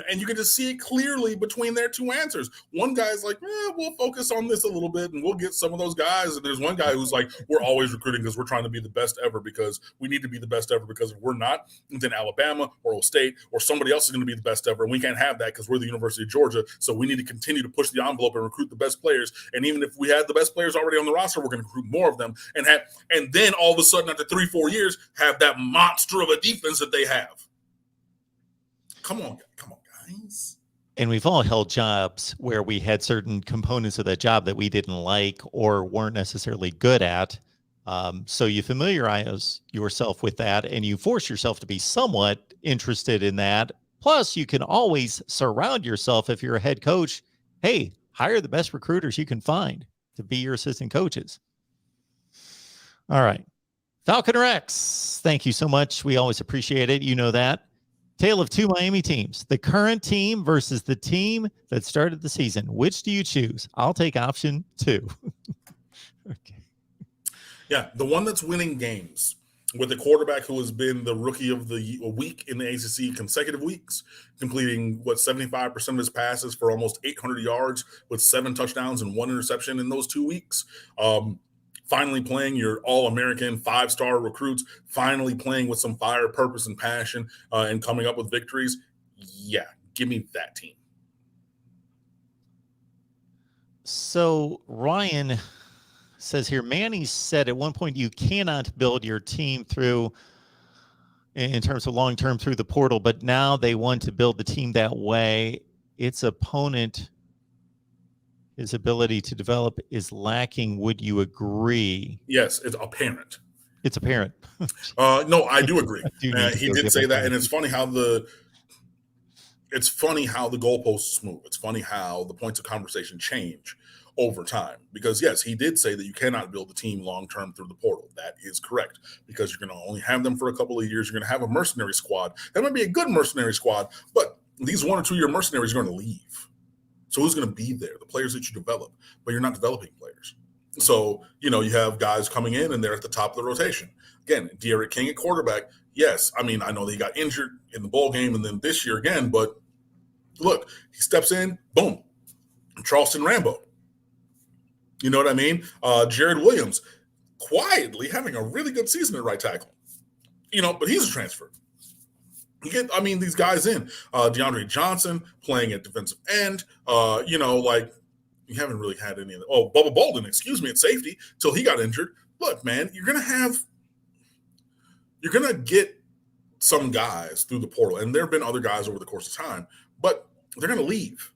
and you can just see it clearly between their two answers. One guy's like, we'll focus on this a little bit and we'll get some of those guys. And there's one guy who's like, we're always recruiting because we're trying to be the best ever, because we need to be the best ever, because if we're not, then Alabama or Ohio State or somebody else is going to be the best ever. And we can't have that because we're the University of Georgia. So we need to continue to push the envelope and recruit the best players. And even if we had the best players already on the roster, we're going to recruit more of them and then all of a sudden after 3-4 years have that monster of a defense that they have. Come on, guys. And we've all held jobs where we had certain components of that job that we didn't like or weren't necessarily good at. So you familiarize yourself with that and you force yourself to be somewhat interested in that. Plus, you can always surround yourself, if you're a head coach, hey, hire the best recruiters you can find to be your assistant coaches. All right. Falcon Rex, thank you so much. We always appreciate it. You know that. Tale of two Miami teams, the current team versus the team that started the season. Which do you choose? I'll take option 2. Okay. Yeah, the one that's winning games with the quarterback who has been the rookie of the week in the ACC consecutive weeks, completing 75% of his passes for almost 800 yards with 7 touchdowns and 1 interception in those 2 weeks. Finally playing your all-American 5-star recruits, finally playing with some fire, purpose, and passion, and coming up with victories. Yeah, give me that team. So Ryan says here, Manny said at one point you cannot build your team through, in terms of long-term, through the portal, but now they want to build the team that way. Its opponent, his ability to develop is lacking. Would you agree? Yes, it's apparent. It's apparent. No, I do agree. He did say that, and it's funny how the goalposts move. It's funny how the points of conversation change over time. Because yes, he did say that you cannot build a team long term through the portal. That is correct, because you're going to only have them for a couple of years. You're going to have a mercenary squad. That might be a good mercenary squad, but these 1 or 2 year mercenaries are going to leave. So who's going to be there? The players that you develop, but you're not developing players. So, you have guys coming in and they're at the top of the rotation. Again, De'Aaron King at quarterback. Yes, I mean, I know that he got injured in the bowl game and then this year again, but look, he steps in, boom, Charleston Rambo. You know what I mean? Jared Williams, quietly having a really good season at right tackle. But he's a transfer. You get, these guys in. DeAndre Johnson playing at defensive end. You haven't really had any of the. Oh, Bubba Bolden, at safety till he got injured. Look, man, you're gonna get some guys through the portal, and there have been other guys over the course of time, but they're gonna leave.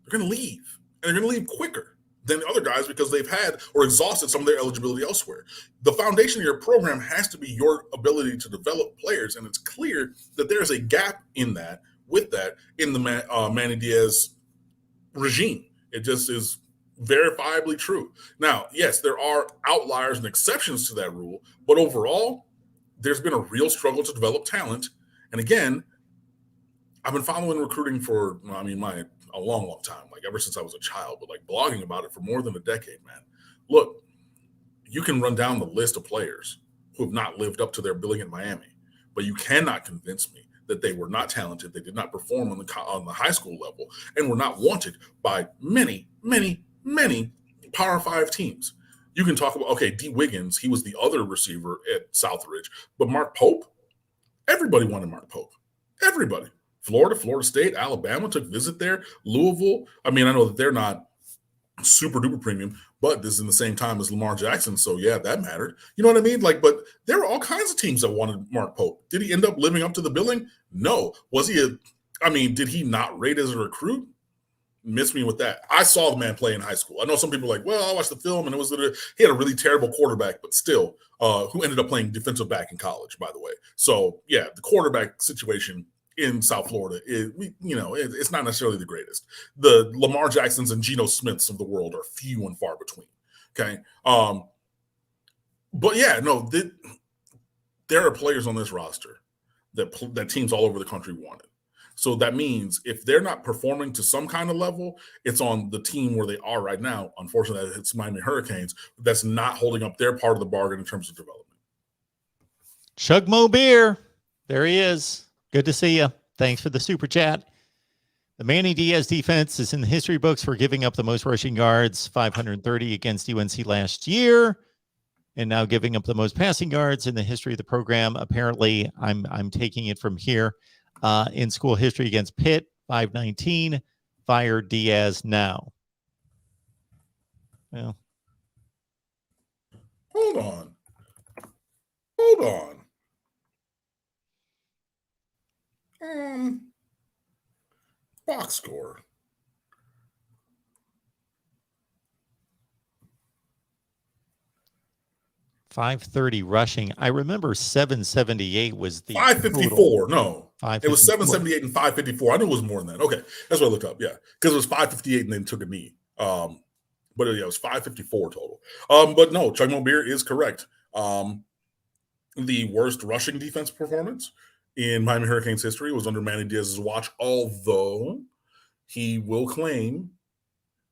They're gonna leave, and they're gonna leave quicker than the other guys because they've had or exhausted some of their eligibility elsewhere. The foundation of your program has to be your ability to develop players, and it's clear that there's a gap in that, in the Manny Diaz regime. It just is verifiably true. Now, yes, there are outliers and exceptions to that rule, but overall, there's been a real struggle to develop talent. And again, I've been following recruiting for, a long, long time, ever since I was a child, but blogging about it for more than a decade, man. Look, you can run down the list of players who have not lived up to their billing in Miami, but you cannot convince me that they were not talented, they did not perform on the high school level, and were not wanted by many, many, many Power 5 teams. You can talk about, D. Wiggins, he was the other receiver at Southridge, but Mark Pope, everybody wanted Mark Pope. Everybody. Florida State, Alabama took visit there, Louisville. I know that they're not super duper premium, but this is in the same time as Lamar Jackson. So yeah, that mattered. You know what I mean? But there were all kinds of teams that wanted Mark Pope. Did he end up living up to the billing? No. Was he did he not rate as a recruit? Miss me with that. I saw the man play in high school. I know some people are like, well, I watched the film and he had a really terrible quarterback, but still, who ended up playing defensive back in college, by the way. So yeah, the quarterback situation in South Florida it's not necessarily the greatest. The Lamar Jacksons and Geno Smiths of the world are few and far between. Okay. But yeah, no, there are players on this roster that teams all over the country wanted. So that means if they're not performing to some kind of level, it's on the team where they are right now. Unfortunately, it's Miami Hurricanes. That's not holding up their part of the bargain in terms of development. Chug Mo Beer. There he is. Good to see you. Thanks for the super chat. The Manny Diaz defense is in the history books for giving up the most rushing yards, 530 against UNC last year, and now giving up the most passing yards in the history of the program. Apparently, I'm taking it from here. In school history against Pitt, 519. Fire Diaz now. Well, hold on. Box score. .530 rushing. I remember 778 was the 554. No, 554. It was 778 and 554. I knew it was more than that. Okay, that's what I looked up. Yeah, because it was 558 and then took a knee. But yeah, it was 554 total. But no, Chuck Mobeer is correct. The worst rushing defense performance in Miami Hurricanes history was under Manny Diaz's watch, although he will claim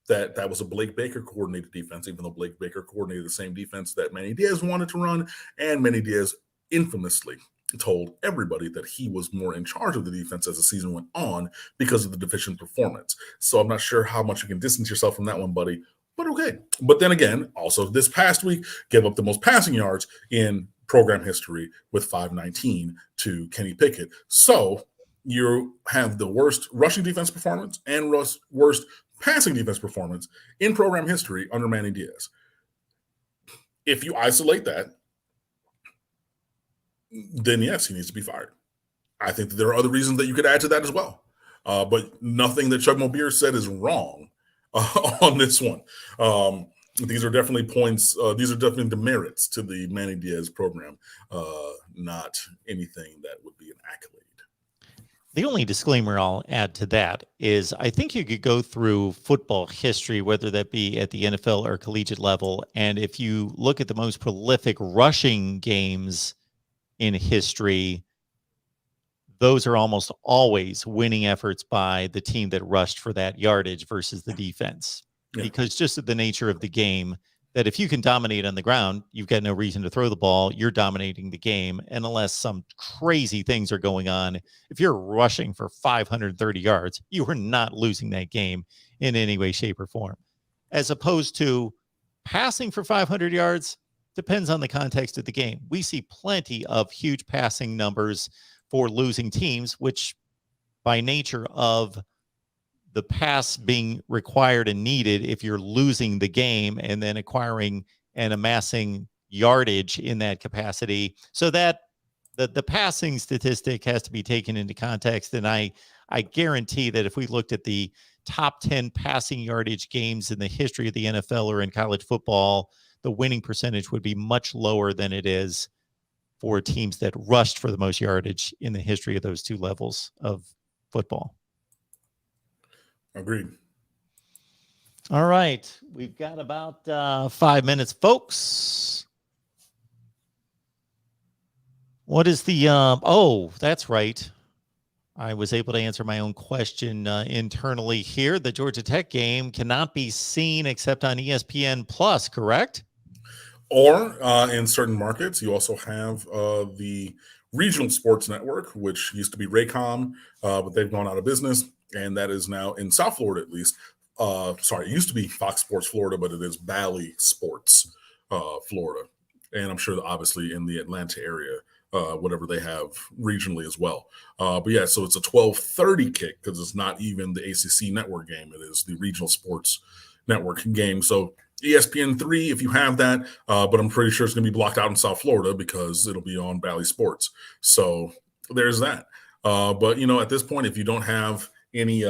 that was a Blake Baker coordinated defense, even though Blake Baker coordinated the same defense that Manny Diaz wanted to run, and Manny Diaz infamously told everybody that he was more in charge of the defense as the season went on because of the deficient performance. So I'm not sure how much you can distance yourself from that one, buddy, but okay. But then again, also this past week, gave up the most passing yards in program history with 519 to Kenny Pickett. So you have the worst rushing defense performance and worst passing defense performance in program history under Manny Diaz. If you isolate that, then yes, he needs to be fired. I think that there are other reasons that you could add to that as well. But nothing that Chuck Mobeer said is wrong on this one. These are definitely points. These are definitely demerits to the Manny Diaz program, not anything that would be an accolade. The only disclaimer I'll add to that is I think you could go through football history, whether that be at the NFL or collegiate level, and if you look at the most prolific rushing games in history, those are almost always winning efforts by the team that rushed for that yardage versus the defense. Yeah. Because just of the nature of the game, that if you can dominate on the ground, you've got no reason to throw the ball. You're dominating the game. And unless some crazy things are going on, if you're rushing for 530 yards, you are not losing that game in any way, shape, or form. As opposed to passing for 500 yards, depends on the context of the game. We see plenty of huge passing numbers for losing teams, which by nature of the pass being required and needed if you're losing the game and then acquiring and amassing yardage in that capacity. So that the passing statistic has to be taken into context. And I guarantee that if we looked at the top 10 passing yardage games in the history of the NFL or in college football, the winning percentage would be much lower than it is for teams that rushed for the most yardage in the history of those two levels of football. Agreed. All right. We've got about 5 minutes, folks. What is the, oh, that's right. I was able to answer my own question internally here. The Georgia Tech game cannot be seen except on ESPN Plus, correct? Or in certain markets, you also have the regional sports network, which used to be Raycom, but they've gone out of business. And that is now in South Florida, at least. Sorry, it used to be Fox Sports Florida, but it is Bally Sports Florida. And I'm sure that obviously in the Atlanta area, whatever they have regionally as well. But yeah, so it's a 12:30 kick because it's not even the ACC network game. It is the regional sports network game. So ESPN3, if you have that, but I'm pretty sure it's going to be blocked out in South Florida because it'll be on Bally Sports. So there's that. But, you know, at this point, if you don't have any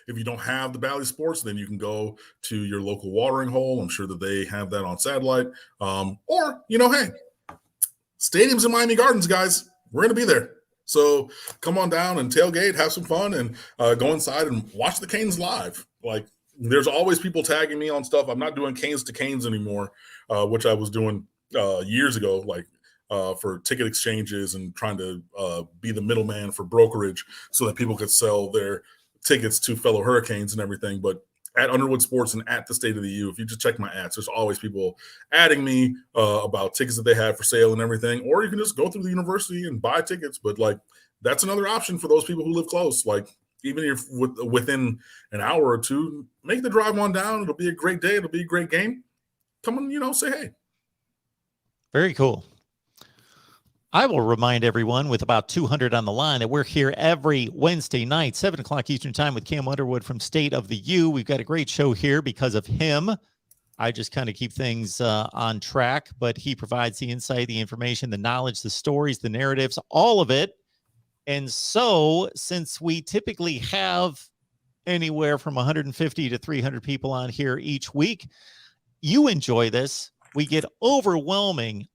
if you don't have the Bally Sports, then you can go to your local watering hole. I'm sure that they have that on satellite. Or, you know, hey, stadiums in Miami Gardens, guys, we're going to be there. So come on down and tailgate, have some fun, and go inside and watch the Canes live. Like, there's always people tagging me on stuff. I'm not doing Canes to Canes anymore, which I was doing years ago, like for ticket exchanges and trying to be the middleman for brokerage so that people could sell their tickets to fellow Hurricanes and everything. But at Underwood Sports and at the State of the U. If you just check my ads, there's always people adding me about tickets that they have for sale and everything. Or you can just go through the university and buy tickets. But like, that's another option for those people who live close. Like, even if within an hour or two, make the drive on down. It'll be a great day. It'll be a great game. Come on, say hey. Very cool. I will remind everyone with about 200 on the line that we're here every Wednesday night, 7 o'clock Eastern time with Cam Underwood from State of the U. We've got a great show here because of him. I just kind of keep things on track, but he provides the insight, the information, the knowledge, the stories, the narratives, all of it. And so since we typically have anywhere from 150 to 300 people on here each week, you enjoy this. We get overwhelming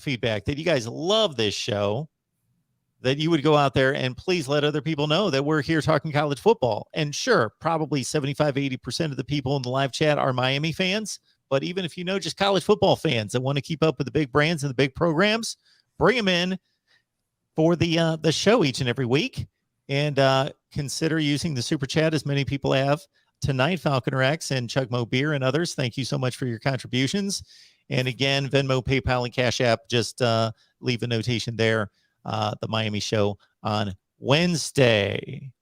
feedback that you guys love this show, that you would go out there and please let other people know that we're here talking college football. And sure, probably 75, 80% of the people in the live chat are Miami fans. But even if you know just college football fans that want to keep up with the big brands and the big programs, bring them in for the show each and every week. And consider using the super chat, as many people have tonight. Falconer X and Chugmo Beer and others, thank you so much for your contributions. And again, Venmo, PayPal, and Cash App, just leave a notation there. The Miami show on Wednesday.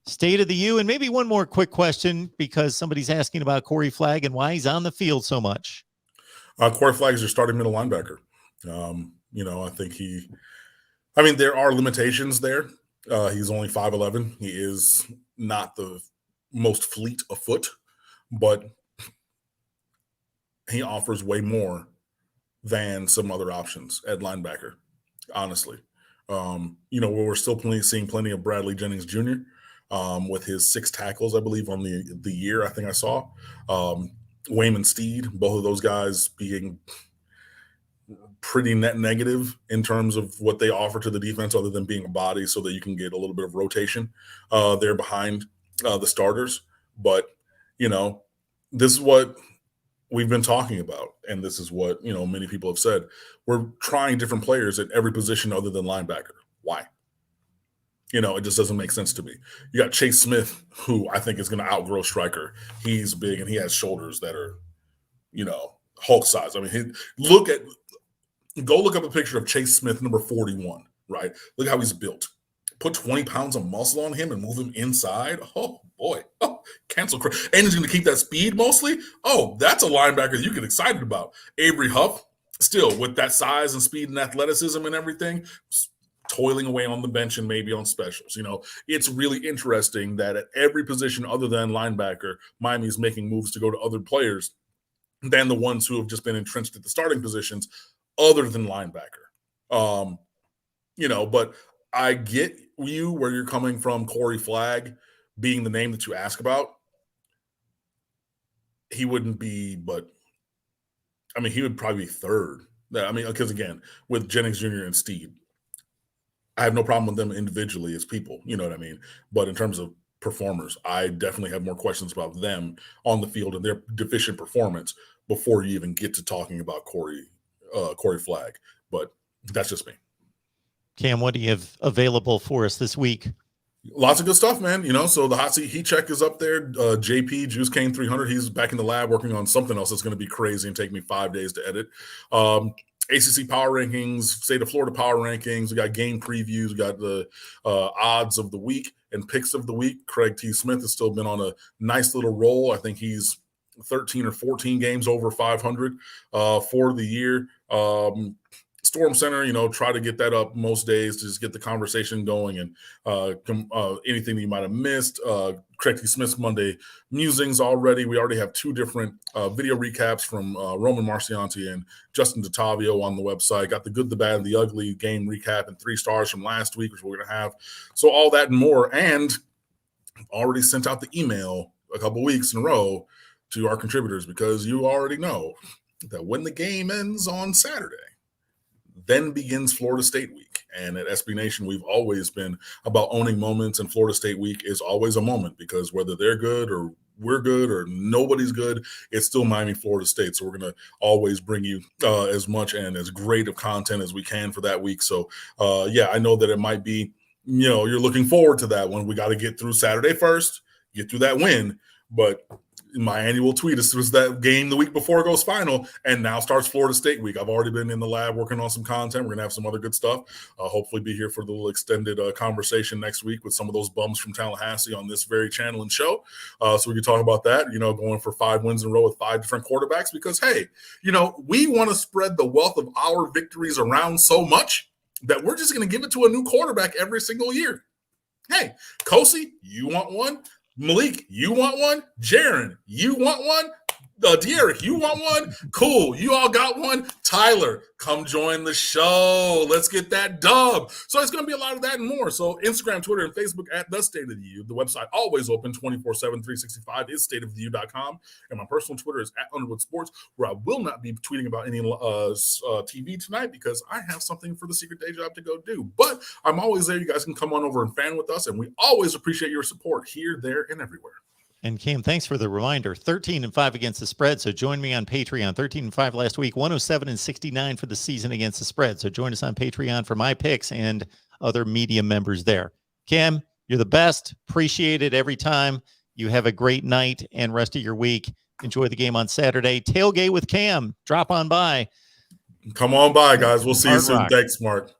State of the U. And maybe one more quick question, because somebody's asking about Corey Flagg and why he's on the field so much. Corey Flagg is your starting middle linebacker. I think there are limitations there. He's only 5'11". He is not the most fleet of foot, but he offers way more than some other options at linebacker, honestly. We're still seeing plenty of Bradley Jennings Jr. With his 6 tackles, I believe, on the year. I think I saw Wayman Steed, both of those guys being pretty net negative in terms of what they offer to the defense, other than being a body, so that you can get a little bit of rotation there behind the starters. But this is what we've been talking about, and this is what many people have said. We're trying different players at every position other than linebacker. Why? It just doesn't make sense to me. You got Chase Smith, who I think is going to outgrow Stryker. He's big and he has shoulders that are Hulk size. I mean, go look up a picture of Chase Smith, number 41, right? Look how he's built. Put 20 pounds of muscle on him and move him inside. Oh, boy. Oh, cancel. And he's going to keep that speed mostly. Oh, that's a linebacker that you get excited about. Avery Huff, still with that size and speed and athleticism and everything, toiling away on the bench and maybe on specials. It's really interesting that at every position other than linebacker, Miami's making moves to go to other players than the ones who have just been entrenched at the starting positions other than linebacker. But I get you where you're coming from. Corey Flagg being the name that you ask about, he wouldn't be, but he would probably be third. Because again, with Jennings Jr. and Steed, I have no problem with them individually as people, you know what I mean? But in terms of performers, I definitely have more questions about them on the field and their deficient performance before you even get to talking about Corey Flagg. But that's just me. Cam, what do you have available for us this week? Lots of good stuff, man. So the hot seat heat check is up there. JP Juice Cane 300. He's back in the lab working on something else that's going to be crazy and take me 5 days to edit. ACC power rankings, state of Florida power rankings. We got game previews. We got the odds of the week and picks of the week. Craig T. Smith has still been on a nice little roll. I think he's 13 or 14 games over 500 for the year. Storm Center, try to get that up most days to just get the conversation going, and anything that you might have missed. Craig T. Smith's Monday Musings already. We already have 2 different video recaps from Roman Marcianti and Justin DeTavio on the website. Got the good, the bad, and the ugly game recap and 3 stars from last week, which we're going to have. So all that and more. And already sent out the email a couple weeks in a row to our contributors, because you already know that when the game ends on Saturday, then begins Florida State Week. And at SB Nation, we've always been about owning moments, and Florida State Week is always a moment, because whether they're good or we're good or nobody's good, it's still Miami, Florida State. So we're going to always bring you as much and as great of content as we can for that week. So, I know that it might be, you're looking forward to that one. We got to get through Saturday first, get through that win. But my annual tweet was that game the week before it goes final, and now starts Florida State week. I've already been in the lab working on some content. We're going to have some other good stuff. Hopefully be here for the little extended conversation next week with some of those bums from Tallahassee on this very channel and show. So we can talk about that, going for 5 wins in a row with 5 different quarterbacks because, hey, we want to spread the wealth of our victories around so much that we're just going to give it to a new quarterback every single year. Hey, Kosi, you want one? Malik, you want one? Jaron, you want one? De'Eric, you want one? Cool. You all got one? Tyler, come join the show. Let's get that dub. So it's going to be a lot of that and more. So Instagram, Twitter, and Facebook at The State of the U. The website always open 24/7, 365 is stateoftheu.com. And my personal Twitter is at Underwood Sports, where I will not be tweeting about any TV tonight because I have something for the secret day job to go do. But I'm always there. You guys can come on over and fan with us. And we always appreciate your support here, there, and everywhere. And Cam, thanks for the reminder. 13-5 against the spread. So join me on Patreon. 13-5 last week, 107-69 for the season against the spread. So join us on Patreon for my picks and other media members there. Cam, you're the best. Appreciate it every time. You have a great night and rest of your week. Enjoy the game on Saturday. Tailgate with Cam. Drop on by. Come on by, guys. We'll see you Hard soon. Rock. Thanks, Mark.